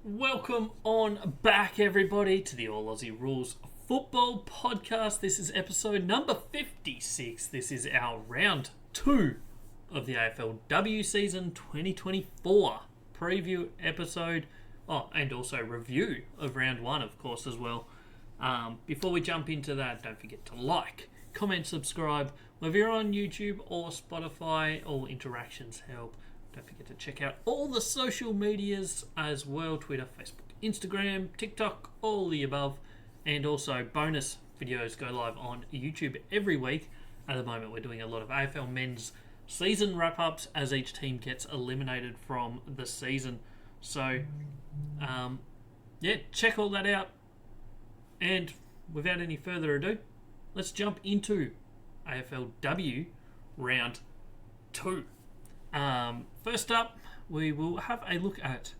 Welcome on back, everybody, to the All Aussie Rules Football Podcast. This is episode number 56. This is our round 2 of the AFLW season 2024 preview episode. And also review of round 1, of course, as well. Before we jump into that, don't forget to like, comment, subscribe. Whether you're on YouTube or Spotify, all interactions help. Don't forget to check out all the social medias as well. Twitter, Facebook, Instagram, TikTok, all the above. And also bonus videos go live on YouTube every week. At the moment, we're doing a lot of AFL men's season wrap-ups as each team gets eliminated from the season. So, check all that out. And without any further ado, let's jump into AFLW round 2. First up, we will have a look at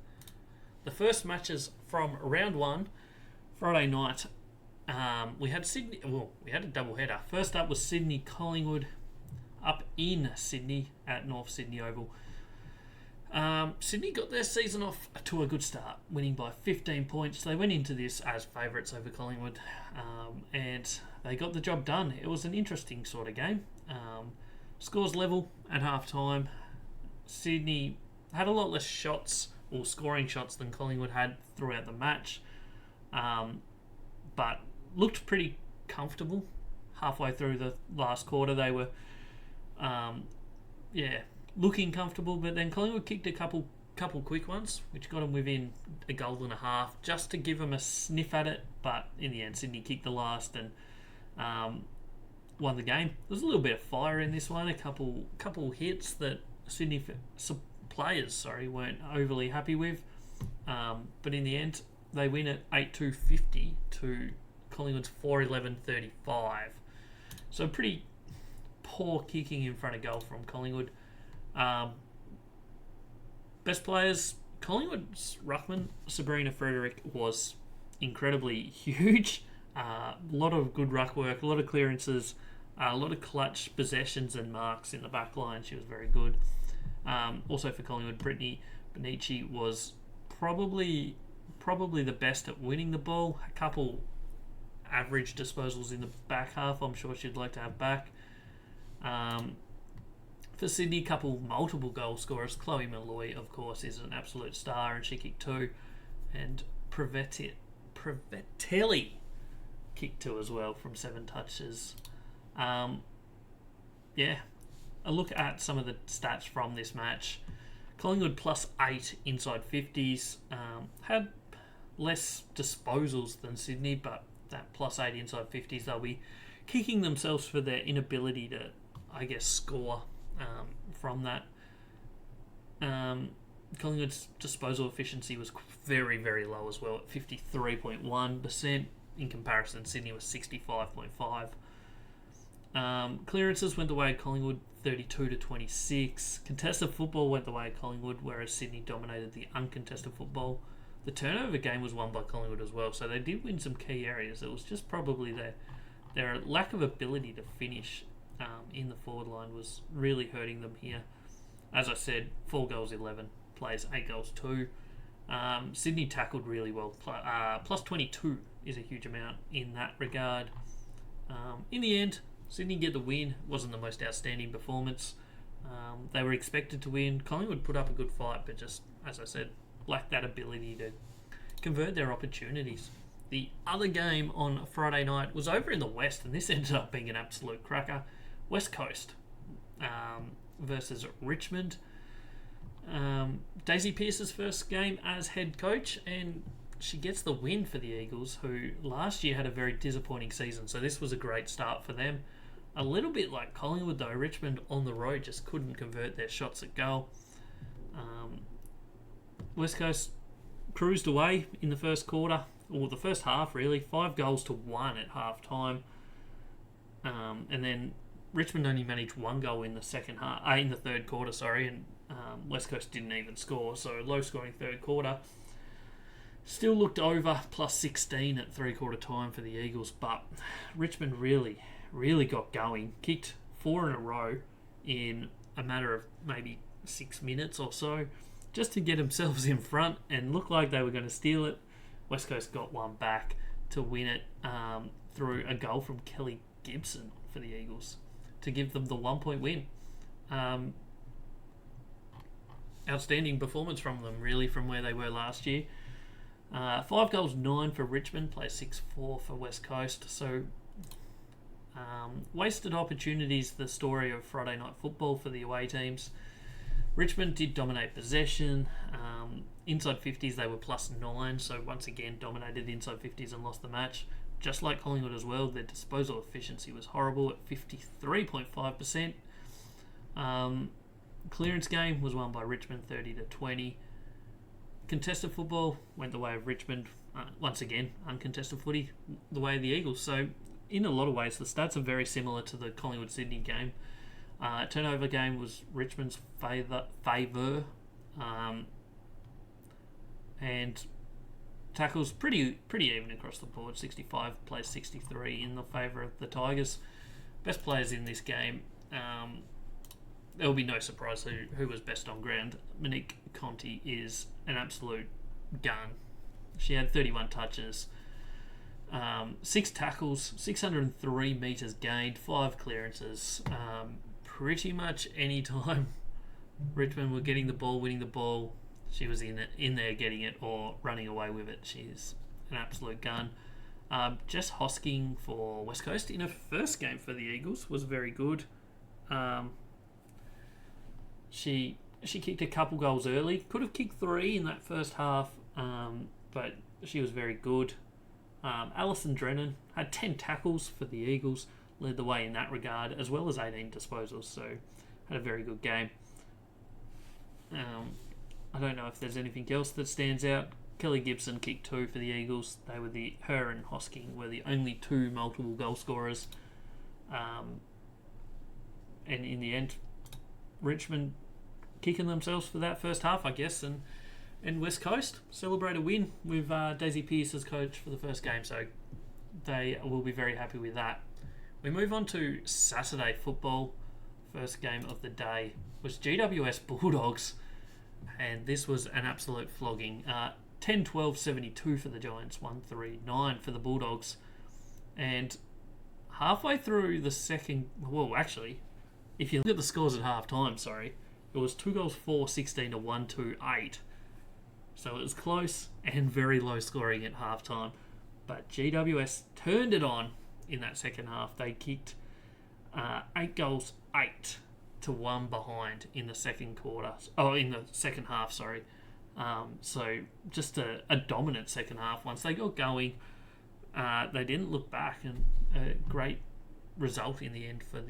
the first matches from round 1, Friday night. We had a double header. First up was Sydney Collingwood up in Sydney at North Sydney Oval. Sydney got their season off to a good start, winning by 15 points. They went into this as favourites over Collingwood, and they got the job done. It was an interesting sort of game. Scores level at half-time. Sydney had a lot less shots or scoring shots than Collingwood had throughout the match, but looked pretty comfortable halfway through the last quarter. They were, looking comfortable, but then Collingwood kicked a couple quick ones, which got them within a goal and a half, just to give them a sniff at it. But in the end, Sydney kicked the last and won the game. There was a little bit of fire in this one, a couple hits that Sydney players weren't overly happy with, but in the end they win at 8-2-50 to Collingwood's 4-11-35. So pretty poor kicking in front of goal from Collingwood. Best players, Collingwood's ruckman Sabrina Frederick was incredibly huge. A lot of good ruck work, a lot of clearances, a lot of clutch possessions and marks in the back line. She was very good. Also for Collingwood, Brittany Benici was probably the best at winning the ball. A couple average disposals in the back half I'm sure she'd like to have back. For Sydney, couple multiple goal scorers. Chloe Malloy, of course, is an absolute star, and she kicked 2. And Prevatelli kicked 2 as well from 7 touches. A look at some of the stats from this match. Collingwood +8 inside 50s. Had less disposals than Sydney, but that +8 inside 50s, they'll be kicking themselves for their inability to, score from that. Collingwood's disposal efficiency was very, very low as well at 53.1%. In comparison, Sydney was 65.5%. Clearances went the way of Collingwood, 32-26. Contested football went the way of Collingwood, whereas Sydney dominated the uncontested football. The turnover game was won by Collingwood as well, so they did win some key areas. It was just probably their lack of ability to finish in the forward line was really hurting them here. As I said, 4 goals 11, plays 8 goals 2. Sydney tackled really well. Plus 22 is a huge amount in that regard. In the end, Sydney get the win. Wasn't the most outstanding performance. They were expected to win. Collingwood put up a good fight, but just, as I said, lacked that ability to convert their opportunities. The other game on Friday night was over in the West, and this ended up being an absolute cracker. West Coast versus Richmond. Daisy Pearce's first game as head coach, and she gets the win for the Eagles, who last year had a very disappointing season, so this was a great start for them. A little bit like Collingwood, though, Richmond on the road just couldn't convert their shots at goal. West Coast cruised away in the first quarter, or the first half really, 5-1 at half time, and then Richmond only managed 1 goal in the third quarter, and West Coast didn't even score, so low scoring third quarter. Still looked over, +16 at 3/4 time for the Eagles, but Richmond really got going, kicked 4 in a row in a matter of maybe 6 minutes or so, just to get themselves in front and look like they were going to steal it. West Coast got one back to win it through a goal from Kelly Gibson for the Eagles to give them the 1 point win. Outstanding performance from them, really, from where they were last year. 5 goals, 9 for Richmond, plays 6-4 for West Coast. So, wasted opportunities, the story of Friday night football for the away teams. Richmond did dominate possession. Inside 50s, they were +9, so once again dominated inside 50s and lost the match. Just like Collingwood as well, their disposal efficiency was horrible at 53.5%. Clearance game was won by Richmond 30-20. Contested football went the way of Richmond. Once again, uncontested footy, the way of the Eagles. So, in a lot of ways, the stats are very similar to the Collingwood-Sydney game. Turnover game was Richmond's favour. And tackles pretty even across the board. 65 plays 63 in the favour of the Tigers. Best players in this game. There will be no surprise who was best on ground. Monique Conti is an absolute gun. She had 31 touches, 6 tackles, 603 metres gained, 5 clearances. Pretty much any time Richmond were getting the ball, winning the ball, she was in there getting it or running away with it. She's an absolute gun. Jess Hosking for West Coast in her first game for the Eagles was very good. She kicked a couple goals early. Could have kicked 3 in that first half, but she was very good. Alison Drennan had 10 tackles for the Eagles, led the way in that regard, as well as 18 disposals, so had a very good game. I don't know if there's anything else that stands out. Kelly Gibson kicked 2 for the Eagles. Her and Hosking were the only 2 multiple goal scorers. And in the end, Richmond kicking themselves for that first half, I guess, and West Coast celebrate a win with Daisy Pearce as coach for the first game, so they will be very happy with that. We move on to Saturday football. First game of the day was GWS Bulldogs, and this was an absolute flogging. 10-12-72 for the Giants, 1-3-9 for the Bulldogs, and halfway through the second, if you look at the scores at half time, it was 2 goals 4-16 to 1-2-8. So it was close and very low scoring at half time. But GWS turned it on in that second half. They kicked 8 goals 8-1 behind in the second quarter. In the second half, so just a dominant second half. Once they got going, they didn't look back, and a great result in the end for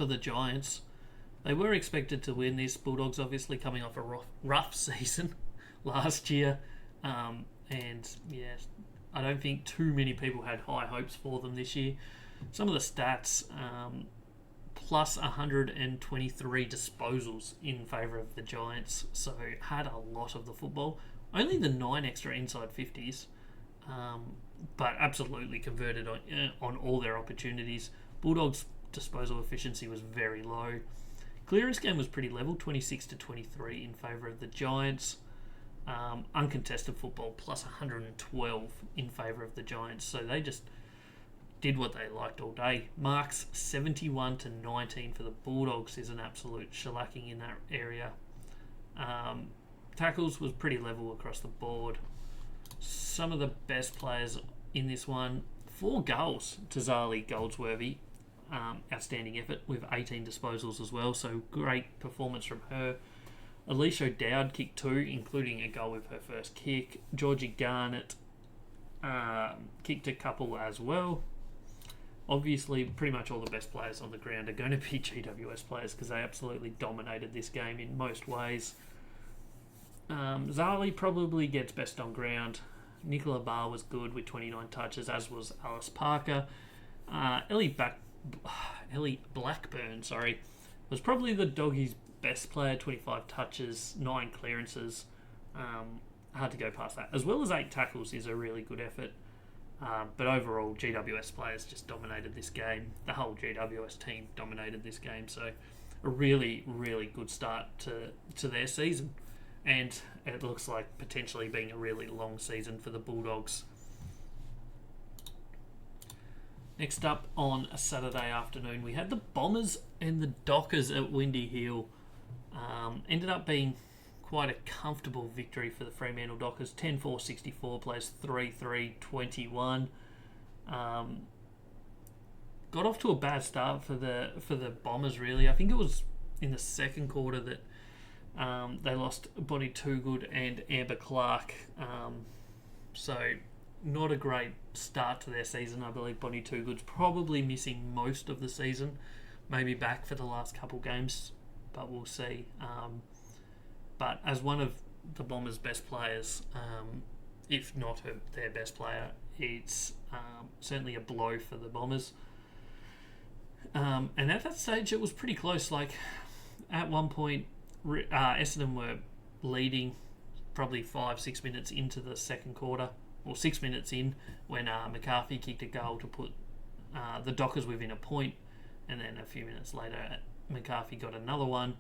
the Giants. They were expected to win this. Bulldogs obviously coming off a rough season last year. I don't think too many people had high hopes for them this year. Some of the stats, plus 123 disposals in favour of the Giants, so had a lot of the football. Only the 9 extra inside 50s, but absolutely converted on all their opportunities. Bulldogs' disposal efficiency was very low. Clearance game was pretty level, 26-23 in favour of the Giants. Uncontested football, plus 112 in favour of the Giants. So they just did what they liked all day. Marks 71-19 for the Bulldogs is an absolute shellacking in that area. Tackles was pretty level across the board. Some of the best players in this one, 4 goals to Zali Goldsworthy. Outstanding effort with 18 disposals as well, so great performance from her. Alicia O'Dowd kicked 2, including a goal with her first kick. Georgie Garnett kicked a couple as well. Obviously, pretty much all the best players on the ground are going to be GWS players because they absolutely dominated this game in most ways. Zali probably gets best on ground. Nicola Barr was good with 29 touches, as was Alice Parker. Ellie Blackburn, was probably the Doggies' best player, 25 touches, 9 clearances. Hard to go past that. As well as 8 tackles is a really good effort. But overall, GWS players just dominated this game. The whole GWS team dominated this game. So a really, really good start to their season. And it looks like potentially being a really long season for the Bulldogs. Next up on a Saturday afternoon, we had the Bombers and the Dockers at Windy Hill. Ended up being quite a comfortable victory for the Fremantle Dockers. 10-4-64 plays 3-3-21. Got off to a bad start for the Bombers, really. I think it was in the second quarter that they lost Bonnie Toogood and Amber Clark. So not a great start to their season. I believe Bonnie Toogood's probably missing most of the season. Maybe back for the last couple games, but we'll see. But as one of the Bombers' best players, if not their best player, it's certainly a blow for the Bombers. And at that stage, it was pretty close. Like, at one point, Essendon were leading probably 5-6 minutes into the second quarter, or 6 minutes in, when McCarthy kicked a goal to put the Dockers within a point, and then a few minutes later, McCarthy got another one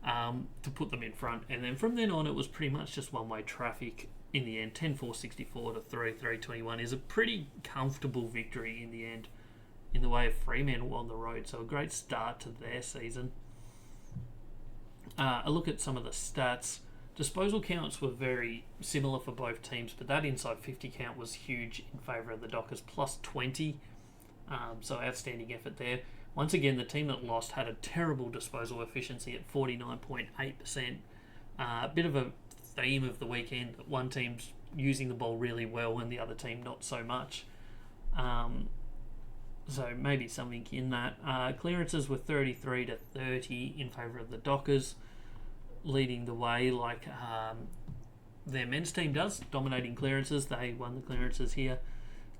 to put them in front. And then from then on, it was pretty much just one-way traffic in the end. 10-4-64 to 3-3-21 is a pretty comfortable victory in the end, in the way of Fremantle on the road. So a great start to their season. A look at some of the stats. Disposal counts were very similar for both teams, but that inside 50 count was huge in favour of the Dockers, plus 20. So outstanding effort there. Once again, the team that lost had a terrible disposal efficiency at 49.8%. A bit of a theme of the weekend. One team's using the ball really well and the other team not so much. So maybe something in that. Clearances were 33 to 30 in favour of the Dockers, leading the way like their men's team does, dominating clearances. They won the clearances here.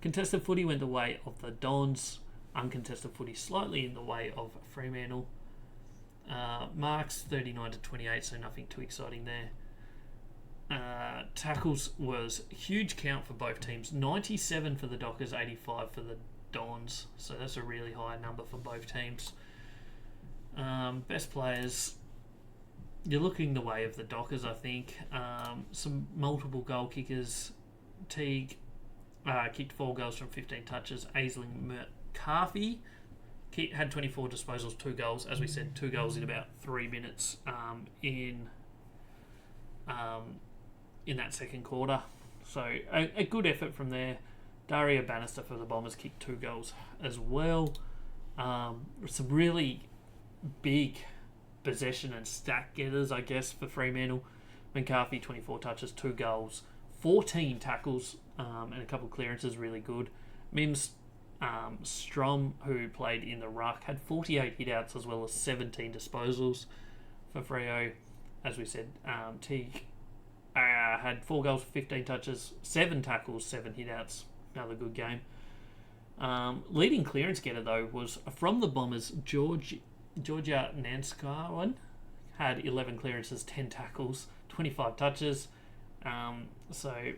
Contested footy went the way of the Dons. Uncontested footy slightly in the way of Fremantle. Marks 39 to 28, so nothing too exciting there. Tackles was a huge count for both teams. 97 for the Dockers, 85 for the Dons. So that's a really high number for both teams. Best players, you're looking the way of the Dockers, I think. Some multiple goal kickers. Teague kicked 4 goals from 15 touches. Aisling McCarthy had 24 disposals, 2 goals. As we said, 2 goals in about 3 minutes in that second quarter. So a good effort from there. Daria Bannister for the Bombers kicked 2 goals as well. Some really big possession and stat getters, I guess, for Fremantle. McCarthy, 24 touches, 2 goals, 14 tackles, and a couple of clearances, really good. Mims Strom, who played in the ruck, had 48 hitouts as well as 17 disposals for Freo. As we said, Teague had 4 goals, 15 touches, 7 tackles, 7 hitouts. Another good game. Leading clearance getter, though, was from the Bombers, Georgia Nanskawan. Had 11 clearances, 10 tackles, 25 touches. So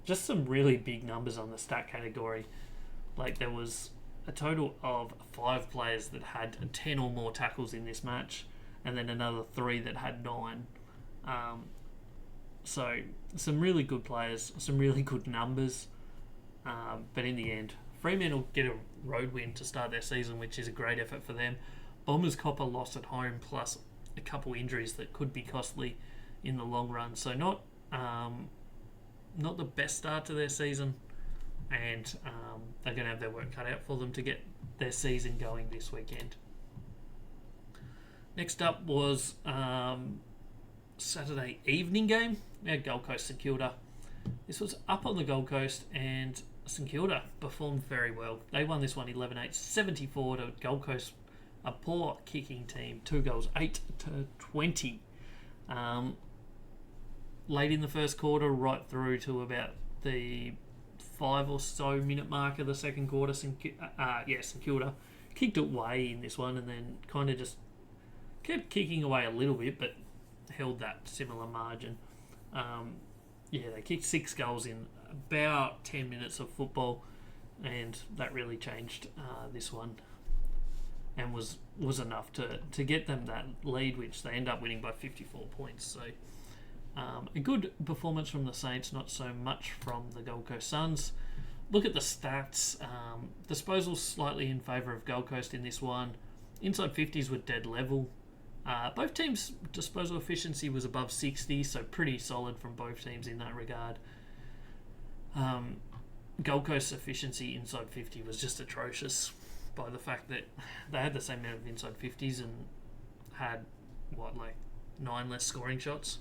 just some really big numbers on the stat category. Like, there was a total of 5 players that had 10 or more tackles in this match, and then another 3 that had 9. So some really good players, some really good numbers. But in the end, Fremantle get a road win to start their season, which is a great effort for them. Bombers cop a loss at home, plus a couple injuries that could be costly in the long run. So not the best start to their season, and they're going to have their work cut out for them to get their season going this weekend. Next up was Saturday evening game. We had Gold Coast St Kilda. This was up on the Gold Coast, and St Kilda performed very well. They won this one 11-8, 74 to Gold Coast, a poor kicking team. 2 goals, 8 to 20. Late in the first quarter, right through to about the 5 or so minute mark of the second quarter, St Kilda kicked it away in this one, and then kind of just kept kicking away a little bit, but held that similar margin. They kicked 6 goals in about 10 minutes of football, and that really changed this one. and was enough to get them that lead, which they end up winning by 54 points. So a good performance from the Saints, not so much from the Gold Coast Suns. Look at the stats. Disposals slightly in favour of Gold Coast in this one. Inside 50s were dead level. Both teams' disposal efficiency was above 60, so pretty solid from both teams in that regard. Gold Coast's efficiency inside 50 was just atrocious by the fact that they had the same amount of inside 50s and had, 9 less scoring shots.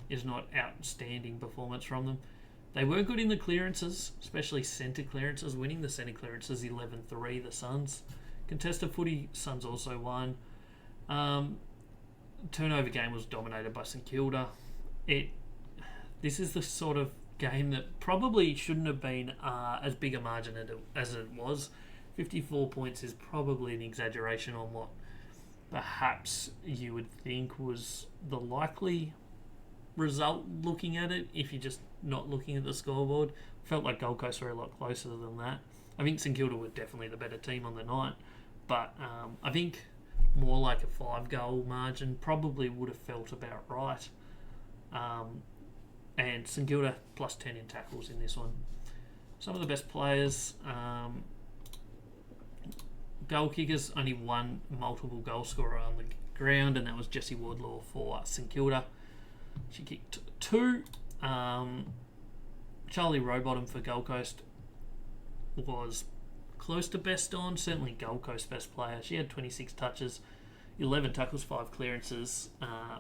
Is not outstanding performance from them. They were good in the clearances, especially centre clearances, winning the centre clearances 11-3, the Suns. Contested footy, Suns also won. Turnover game was dominated by St Kilda. This is the sort of game that probably shouldn't have been as big a margin as it was. 54 points is probably an exaggeration on what perhaps you would think was the likely result looking at it if you're just not looking at the scoreboard. Felt like Gold Coast were a lot closer than that. I think St Kilda were definitely the better team on the night, but I think more like a 5-goal margin probably would have felt about right. And St Kilda plus 10 in tackles in this one. Some of the best players, goal kickers, only one multiple goal scorer on the ground, and that was Jessie Wardlaw for St Kilda. She kicked 2. Charlie Rowbottom for Gold Coast was close to best on, certainly Gold Coast best player. She had 26 touches, 11 tackles, 5 clearances,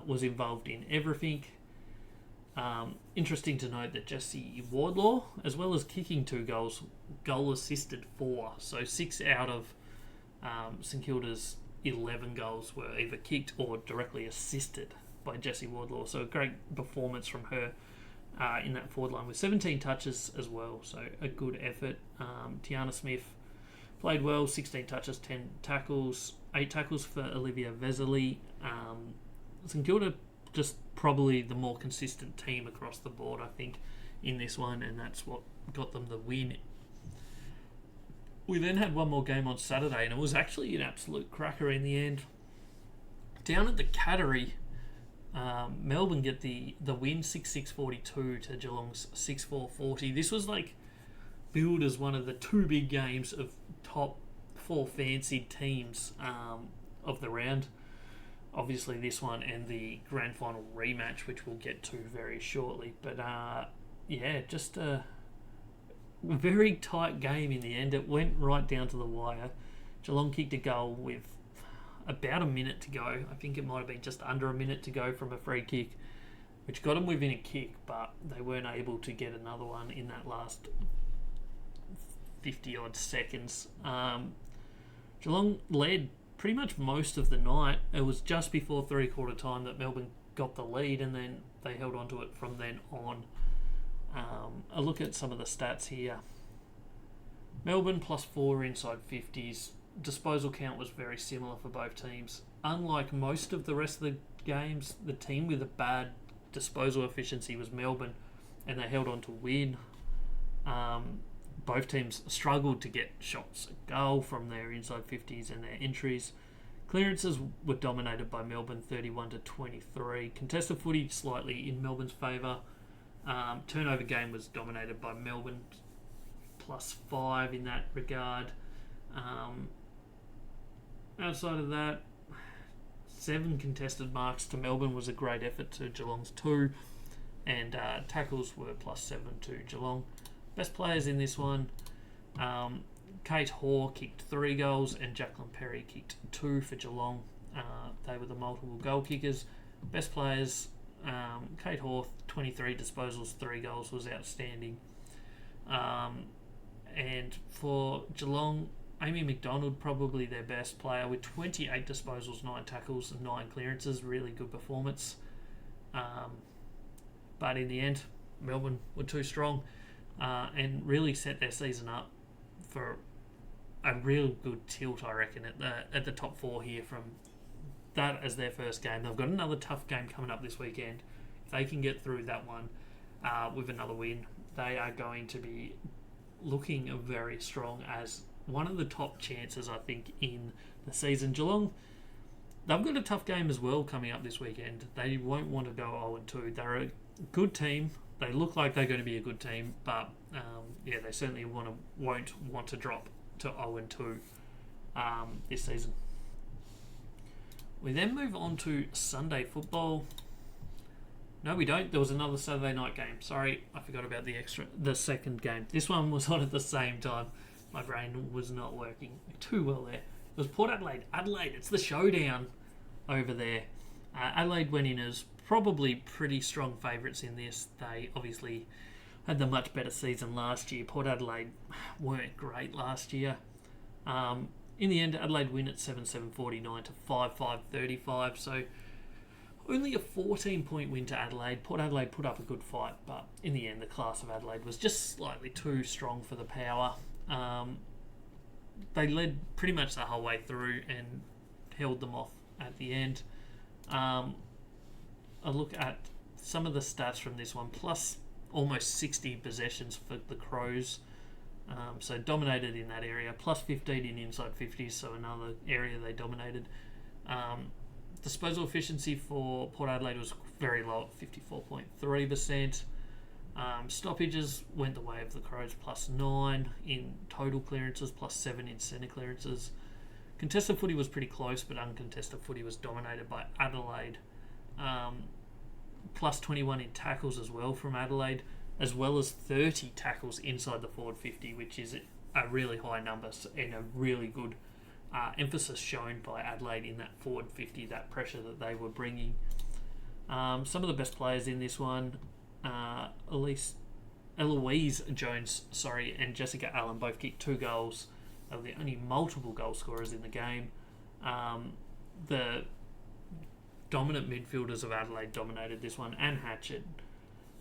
was involved in everything. Interesting to note that Jessie Wardlaw, as well as kicking 2 goals, goal assisted 4. So 6 out of St Kilda's 11 goals were either kicked or directly assisted by Jessie Wardlaw. So a great performance from her in that forward line with 17 touches as well. So a good effort. Tiana Smith played well, 16 touches, 10 tackles, 8 tackles for Olivia Vesely. St Kilda just probably the more consistent team across the board, I think, in this one, and that's what got them the win. We then had one more game on Saturday, and it was actually an absolute cracker in the end. Down at the Cattery, Melbourne get the win 6-6-42 to Geelong's 6-4-40. This was billed as one of the 2 big games of top 4 fancied teams of the round. Obviously this one and the grand final rematch, which we'll get to very shortly. But just a very tight game in the end. It went right down to the wire. Geelong kicked a goal with about a minute to go. I think it might have been just under a minute to go from a free kick, which got them within a kick, but they weren't able to get another one in that last 50 odd seconds. Geelong led pretty much most of the night. It was just before 3/4 time that Melbourne got the lead, and then they held on to it from then on. A look at some of the stats here. Melbourne plus 4 inside 50s. Disposal count was very similar for both teams. Unlike most of the rest of the games, the team with a bad disposal efficiency was Melbourne, and they held on to win. Both teams struggled to get shots at goal from their inside 50s and their entries. Clearances were dominated by Melbourne 31-23. Contested footy slightly in Melbourne's favour. Turnover game was dominated by Melbourne plus 5 in that regard. Outside of that, 7 contested marks to Melbourne was a great effort to Geelong's 2, and tackles were plus 7 to Geelong. Best players in this one, Kate Hoare kicked 3 goals and Jacqueline Perry kicked 2 for Geelong. They were the multiple goal kickers. Best players, Kate Hoare, 23 disposals, 3 goals was outstanding. And for Geelong, Amy McDonald, probably their best player with 28 disposals, 9 tackles and 9 clearances. Really good performance. But in the end, Melbourne were too strong and really set their season up for a real good tilt, I reckon, at the top 4 here from that as their first game. They've got another tough game coming up this weekend. If they can get through that one with another win, they are going to be looking very strong as one of the top chances, I think, in the season. Geelong, they've got a tough game as well coming up this weekend. They won't want to go 0-2. They're a good team. They look like they're going to be a good team, but they certainly won't want to drop to 0-2 this season. We then move on to Sunday football. No, we don't. There was another Saturday night game. Sorry, I forgot about the second game. This one was on at the same time. My brain was not working too well there. It was Port Adelaide. Adelaide, it's the showdown over there. Adelaide went in as probably pretty strong favourites in this. They obviously had the much better season last year. Port Adelaide weren't great last year. In the end, Adelaide win at 7-7-49 to 5-5-35. So only a 14-point win to Adelaide. Port Adelaide put up a good fight, but in the end, the class of Adelaide was just slightly too strong for the power. They led pretty much the whole way through and held them off at the end. A look at some of the stats from this one, plus almost 60 possessions for the Crows. So dominated in that area, plus 15 in inside 50s, so another area they dominated. Disposal efficiency for Port Adelaide was very low at 54.3%. Stoppages went the way of the Crows, plus 9 in total clearances, plus 7 in centre clearances. Contested footy was pretty close, but uncontested footy was dominated by Adelaide. Plus 21 in tackles as well from Adelaide, as well as 30 tackles inside the forward 50, which is a really high number and a really good emphasis shown by Adelaide in that forward 50, that pressure that they were bringing. Some of the best players in this one, Eloise Jones, and Jessica Allen both kicked 2 goals. They were the only multiple goal scorers in the game. The dominant midfielders of Adelaide dominated this one, and Hatchett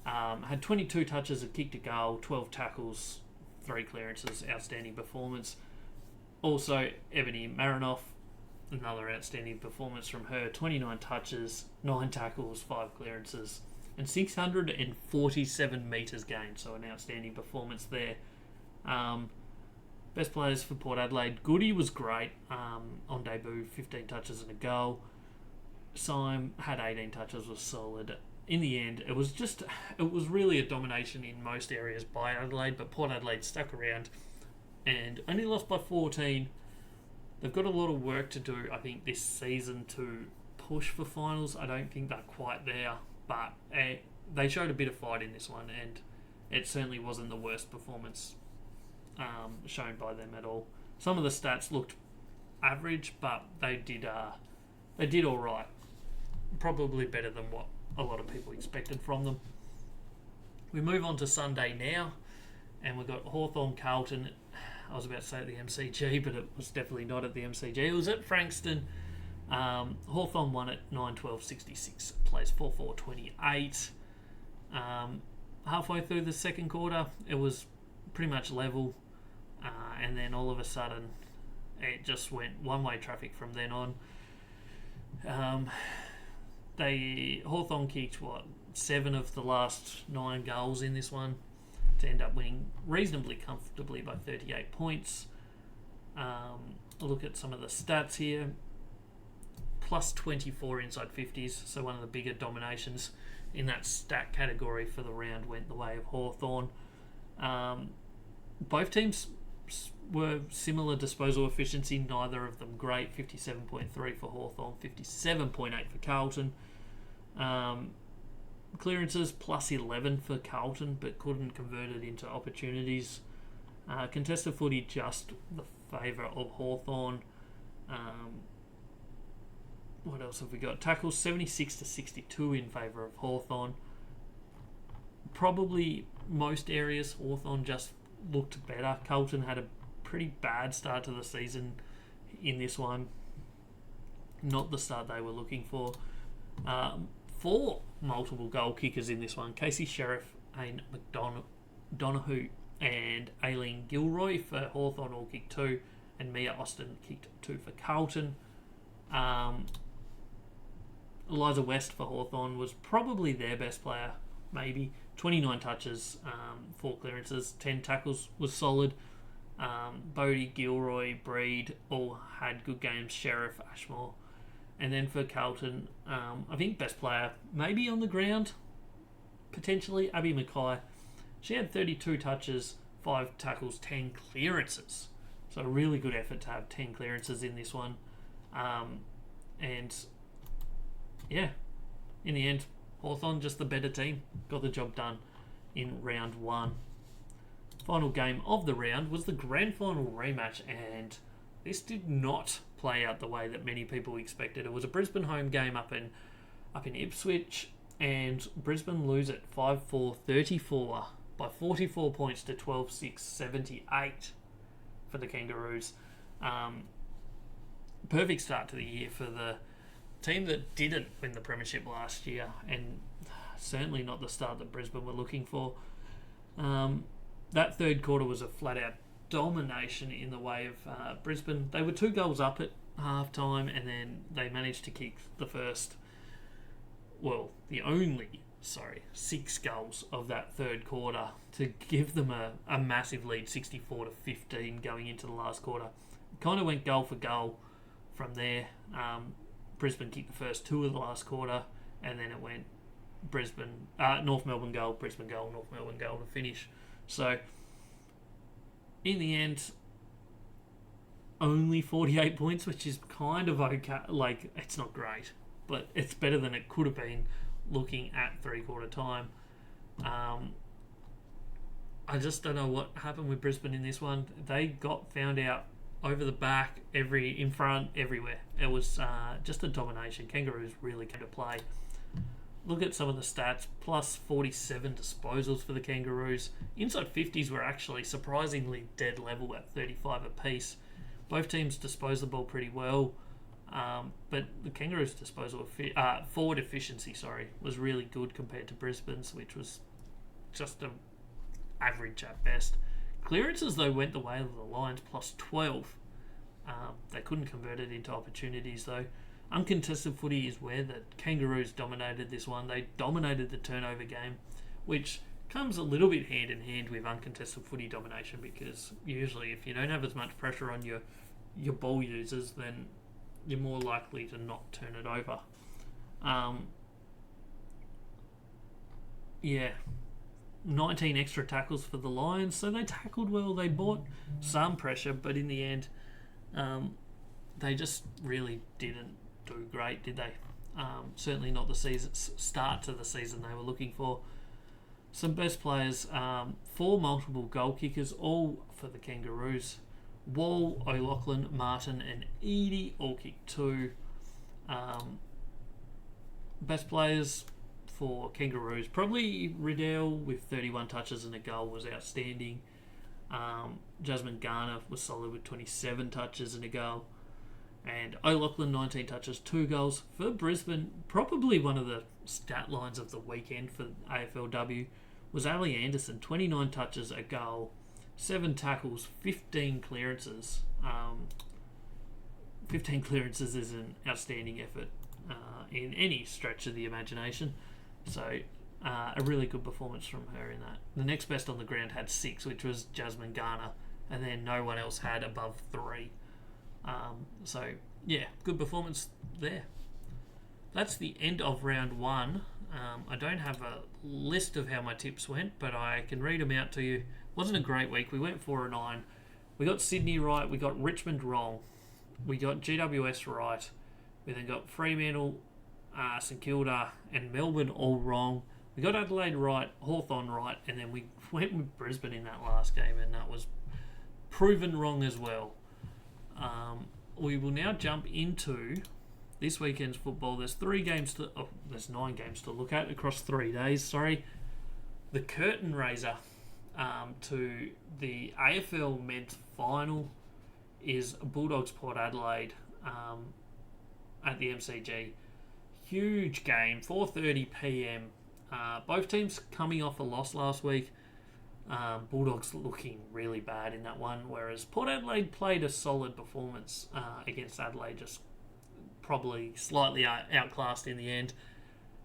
had 22 touches, kicked a goal, 12 tackles, 3 clearances, outstanding performance. Also, Ebony Marinoff, another outstanding performance from her, 29 touches, 9 tackles, 5 clearances, and 647 metres gained, so an outstanding performance there. Best players for Port Adelaide, Goody was great on debut, 15 touches and a goal. Syme had 18 touches, was solid. In the end, it was really a domination in most areas by Adelaide, but Port Adelaide stuck around and only lost by 14. They've got a lot of work to do, I think, this season to push for finals. I don't think they're quite there, but they showed a bit of fight in this one, and it certainly wasn't the worst performance shown by them at all. Some of the stats looked average, but they did all right. Probably better than what a lot of people expected from them. We move on to Sunday now, and we've got Hawthorn Carlton. I was about to say at the MCG, but it was definitely not at the MCG. It was at Frankston. Hawthorn won at 9-12-66, plays 4-4-28. Halfway through the second quarter, it was pretty much level, and then all of a sudden, it just went one-way traffic from then on. Hawthorn kicked 7 of the last 9 goals in this one to end up winning reasonably comfortably by 38 points. I'll look at some of the stats here. Plus 24 inside 50s, so one of the bigger dominations in that stat category for the round went the way of Hawthorn. Both teams were similar disposal efficiency, neither of them great. 57.3 for Hawthorn, 57.8 for Carlton. Clearances plus 11 for Carlton, but couldn't convert it into opportunities. Contested footy just the favour of Hawthorn. What else have we got? Tackles 76-62 in favour of Hawthorn. Probably most areas Hawthorn just looked better. Carlton had a pretty bad start to the season in this one. Not the start they were looking for. 4 multiple goal kickers in this one. Casey Sheriff, Aine McDonough and Aileen Gilroy for Hawthorn all kicked 2, and Mia Austin kicked 2 for Carlton. Eliza West for Hawthorn was probably their best player, maybe. 29 touches, 4 clearances, 10 tackles was solid. Bodie, Gilroy, Breed all had good games. Sheriff, Ashmore. And then for Carlton, I think best player, maybe on the ground, potentially, Abby Mackay. She had 32 touches, 5 tackles, 10 clearances. So a really good effort to have 10 clearances in this one. And yeah, in the end, Hawthorn, just the better team, got the job done in round 1. Final game of the round was the grand final rematch, and this did not play out the way that many people expected. It was a Brisbane home game up in Ipswich, and Brisbane lose it 5-4-34 by 44 points to 12-6-78 for the Kangaroos. Perfect start to the year for the team that didn't win the premiership last year, and certainly not the start that Brisbane were looking for. That third quarter was a flat-out domination in the way of Brisbane. They were 2 goals up at half-time, and then they managed to kick the only 6 goals of that third quarter to give them a massive lead, 64-15, going into the last quarter. Kind of went goal for goal from there. Brisbane kicked the first 2 of the last quarter, and then it went North Melbourne goal, Brisbane goal, North Melbourne goal to finish. So, in the end, only 48 points, which is kind of okay. Like, it's not great, but it's better than it could have been looking at three-quarter time. I just don't know what happened with Brisbane in this one. They got found out over the back, in front, everywhere. It was just a domination. Kangaroos really came to play. Look at some of the stats, plus 47 disposals for the Kangaroos. Inside 50s were actually surprisingly dead level at 35 apiece. Both teams disposed the ball pretty well, but the Kangaroos' forward efficiency was really good compared to Brisbane's, which was just an average at best. Clearances, though, went the way of the Lions, plus 12. They couldn't convert it into opportunities, though. Uncontested footy is where the Kangaroos dominated this one. They dominated the turnover game, which comes a little bit hand in hand with uncontested footy domination, because usually if you don't have as much pressure on your ball users, then you're more likely to not turn it over. 19 extra tackles for the Lions, so they tackled well. They brought some pressure, but in the end, they just really didn't do great, did they? Certainly not the start to the season they were looking for. Some best players, 4 multiple goal kickers, all for the Kangaroos. Wall, O'Loughlin, Martin and Edie all kicked 2. Best players for Kangaroos, probably Riddell with 31 touches and a goal was outstanding. Jasmine Garner was solid with 27 touches and a goal. And O'Loughlin, 19 touches, 2 goals. For Brisbane, probably one of the stat lines of the weekend for AFLW was Ali Anderson, 29 touches, a goal, 7 tackles, 15 clearances. 15 clearances is an outstanding effort in any stretch of the imagination. So, a really good performance from her in that. The next best on the ground had 6, which was Jasmine Garner, and then no one else had above 3. Good performance there. That's the end of round 1. I don't have a list of how my tips went, but I can read them out to you. Wasn't a great week. We went 4-9. We got Sydney right. We got Richmond wrong. We got GWS right. We then got Fremantle, St Kilda and Melbourne all wrong. We got Adelaide right, Hawthorn right, and then we went with Brisbane in that last game, and that was proven wrong as well. We will now jump into this weekend's football. There's 9 games to look at across 3 days. The curtain raiser to the AFL men's final is Bulldogs Port Adelaide at the MCG. Huge game, 4:30 p.m. Both teams coming off a loss last week. Bulldogs looking really bad in that one, whereas Port Adelaide played a solid performance against Adelaide, just probably slightly outclassed in the end.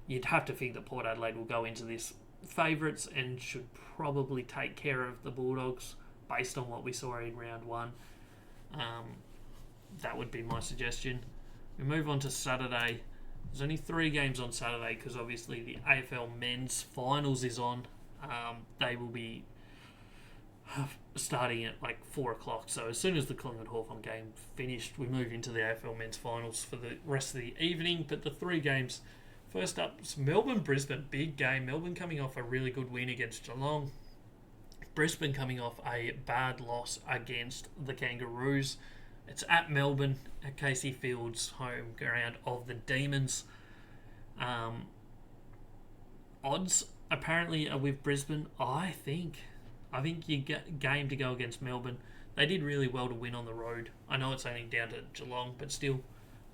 You'd have to think that Port Adelaide will go into this favourites and should probably take care of the Bulldogs. based on what we saw in round one. That would be my suggestion. We move on to Saturday. There's only 3 games on Saturday because obviously the AFL men's finals is on. They will be starting at like 4 o'clock. So as soon as the Collingwood Hawthorn game finished, we move into the AFL men's finals for the rest of the evening. But the 3 games, first up, Melbourne-Brisbane, big game. Melbourne coming off a really good win against Geelong. Brisbane coming off a bad loss against the Kangaroos. It's at Melbourne, at Casey Field's home ground of the Demons. Odds apparently are with Brisbane. I think you get game to go against Melbourne. They did really well to win on the road. I know it's only down to Geelong, but still,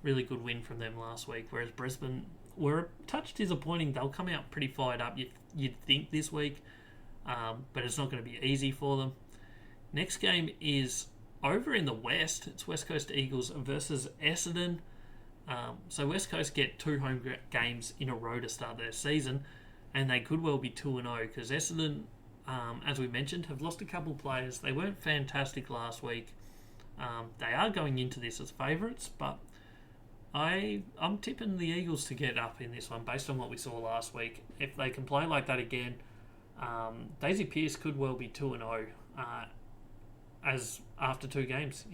really good win from them last week. Whereas Brisbane were a touch disappointing. They'll come out pretty fired up, you'd think, this week. But it's not going to be easy for them. Next game is over in the West. It's West Coast Eagles versus Essendon. So West Coast get 2 home games in a row to start their season, and they could well be 2-0 because Essendon, as we mentioned, have lost a couple players. They weren't fantastic last week. They are going into this as favourites, but I'm tipping the Eagles to get up in this one based on what we saw last week. If they can play like that again, Daisy Pearce could well be 2-0 as after 2 games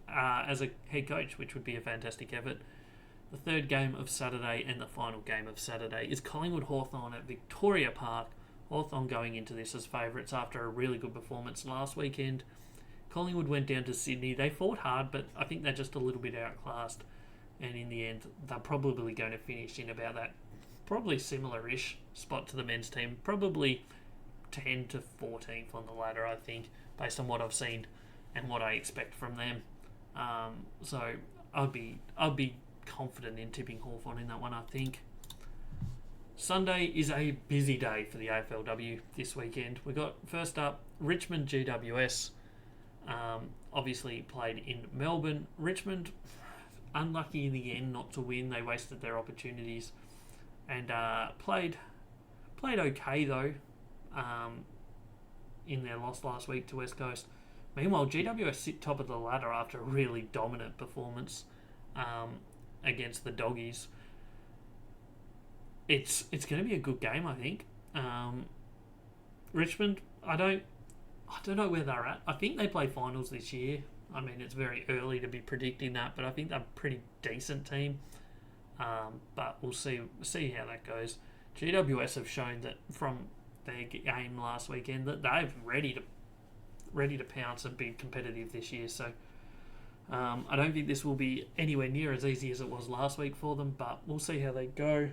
as a head coach, which would be a fantastic effort. The third game of Saturday and the final game of Saturday is Collingwood Hawthorn at Victoria Park. Hawthorn going into this as favourites after a really good performance last weekend. Collingwood went down to Sydney. They fought hard, but I think they're just a little bit outclassed. And in the end, they're probably going to finish in about that probably similar-ish spot to the men's team. Probably 10 to 14th on the ladder, I think, based on what I've seen and what I expect from them. So I'd be confident in tipping Hawthorn in that one, I think. Sunday is a busy day for the AFLW this weekend. We got, first up, Richmond GWS. Obviously played in Melbourne. Richmond, unlucky in the end not to win. They wasted their opportunities. And played okay, though, in their loss last week to West Coast. Meanwhile, GWS sit top of the ladder after a really dominant performance against the Doggies. It's going to be a good game, I think. Richmond, I don't know where they're at. I think they play finals this year. I mean, it's very early to be predicting that, but I think they're a pretty decent team. But we'll see how that goes. GWS have shown that from their game last weekend that they're ready to pounce and be competitive this year. So I don't think this will be anywhere near as easy as it was last week for them, but we'll see how they go.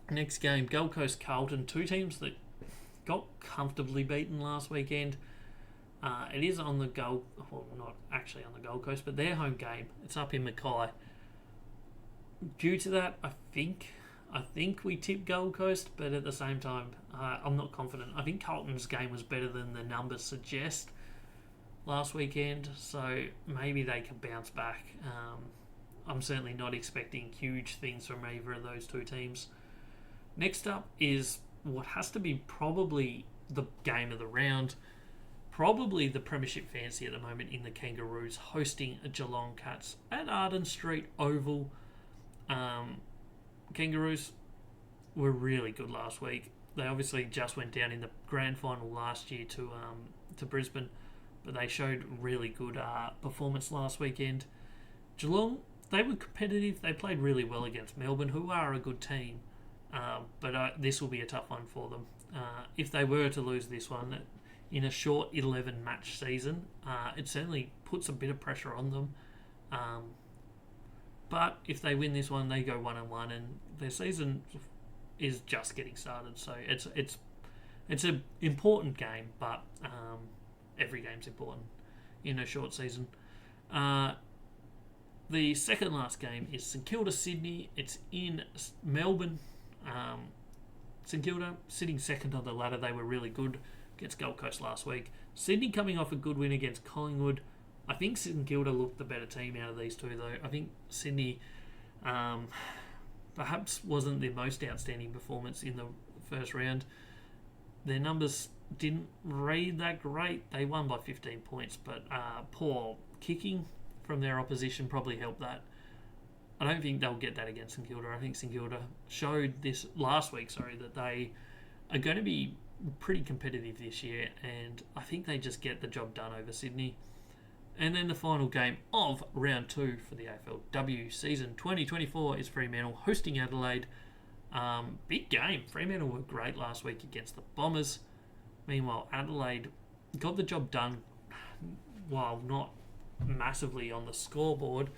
Next game, Gold Coast Carlton, 2 teams that got comfortably beaten last weekend. It is on the Gold, well, not actually on the Gold Coast, but their home game. It's up in Mackay. Due to that, I think we tip Gold Coast, but at the same time, I'm not confident. I think Carlton's game was better than the numbers suggest last weekend, so maybe they can bounce back. I'm certainly not expecting huge things from either of those 2 teams. Next up is what has to be probably the game of the round, probably the premiership fancy at the moment in the Kangaroos, hosting Geelong Cats at Arden Street Oval. Kangaroos were really good last week. They obviously just went down in the grand final last year to Brisbane, but they showed really good performance last weekend. Geelong, they were competitive. They played really well against Melbourne, who are a good team, but this will be a tough one for them. If they were to lose this one in a short 11-match season, it certainly puts a bit of pressure on them. But if they win this one, they go 1-1, and their season is just getting started. So it's an important game, but every game's important in a short season. The second last game is St Kilda Sydney. It's in Melbourne. St Kilda sitting second on the ladder. They were really good against Gold Coast last week. Sydney coming off a good win against Collingwood. I think St Kilda looked the better team out of these 2, though. I think Sydney perhaps wasn't the most outstanding performance in the first round. Their numbers didn't read that great. They won by 15 points, but poor kicking from their opposition probably helped that. I don't think they'll get that against St Kilda. I think St Kilda showed this last week, that they are going to be pretty competitive this year, and I think they just get the job done over Sydney. And then the final game of round 2 for the AFLW season 2024 is Fremantle hosting Adelaide. Big game. Fremantle were great last week against the Bombers. Meanwhile, Adelaide got the job done while not massively on the scoreboard.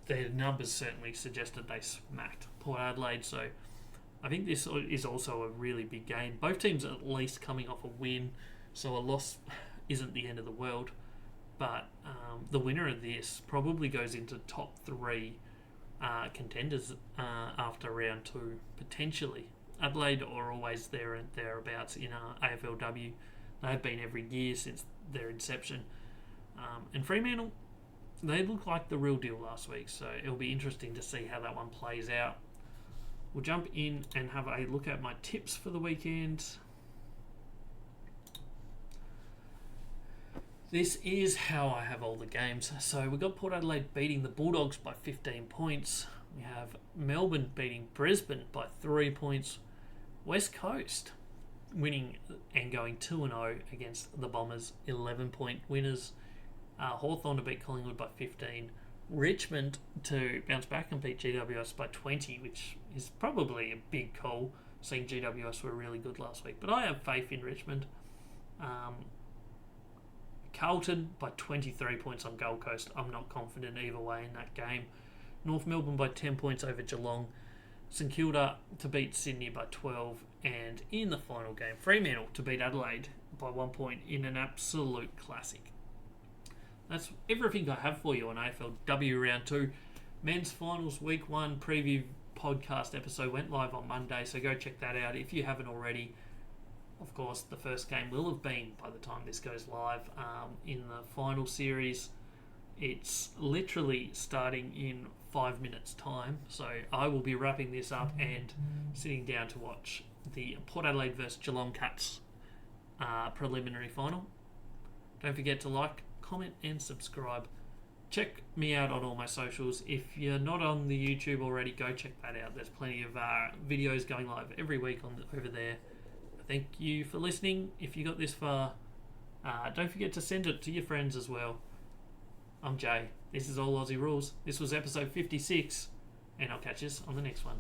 Their numbers certainly suggested they smacked Port Adelaide, so I think this is also a really big game. Both teams are at least coming off a win, so a loss isn't the end of the world. But the winner of this probably goes into top 3 contenders after round 2, potentially. Adelaide are always there and thereabouts in AFLW. They have been every year since their inception. And Fremantle, they look like the real deal last week, so it'll be interesting to see how that one plays out. We'll jump in and have a look at my tips for the weekend. This is how I have all the games. So we've got Port Adelaide beating the Bulldogs by 15 points. We have Melbourne beating Brisbane by 3 points. West Coast winning and going 2-0 against the Bombers, 11-point winners. Hawthorn to beat Collingwood by 15. Richmond to bounce back and beat GWS by 20, which is probably a big call, seeing GWS were really good last week. But I have faith in Richmond. Carlton by 23 points on Gold Coast. I'm not confident either way in that game. North Melbourne by 10 points over Geelong. St Kilda to beat Sydney by 12. And in the final game, Fremantle to beat Adelaide by 1 point in an absolute classic. That's everything I have for you on AFLW Round 2. Men's Finals Week 1 preview podcast episode went live on Monday, so go check that out if you haven't already. Of course, the first game will have been by the time this goes live in the final series. It's literally starting in 5 minutes' time, so I will be wrapping this up and sitting down to watch the Port Adelaide vs Geelong Cats preliminary final. Don't forget to like, comment and subscribe. Check me out on all my socials. If you're not on the YouTube already, go check that out. There's plenty of videos going live every week over there. Thank you for listening. If you got this far, don't forget to send it to your friends as well. I'm Jay. This is All Aussie Rules. This was episode 56, and I'll catch you on the next one.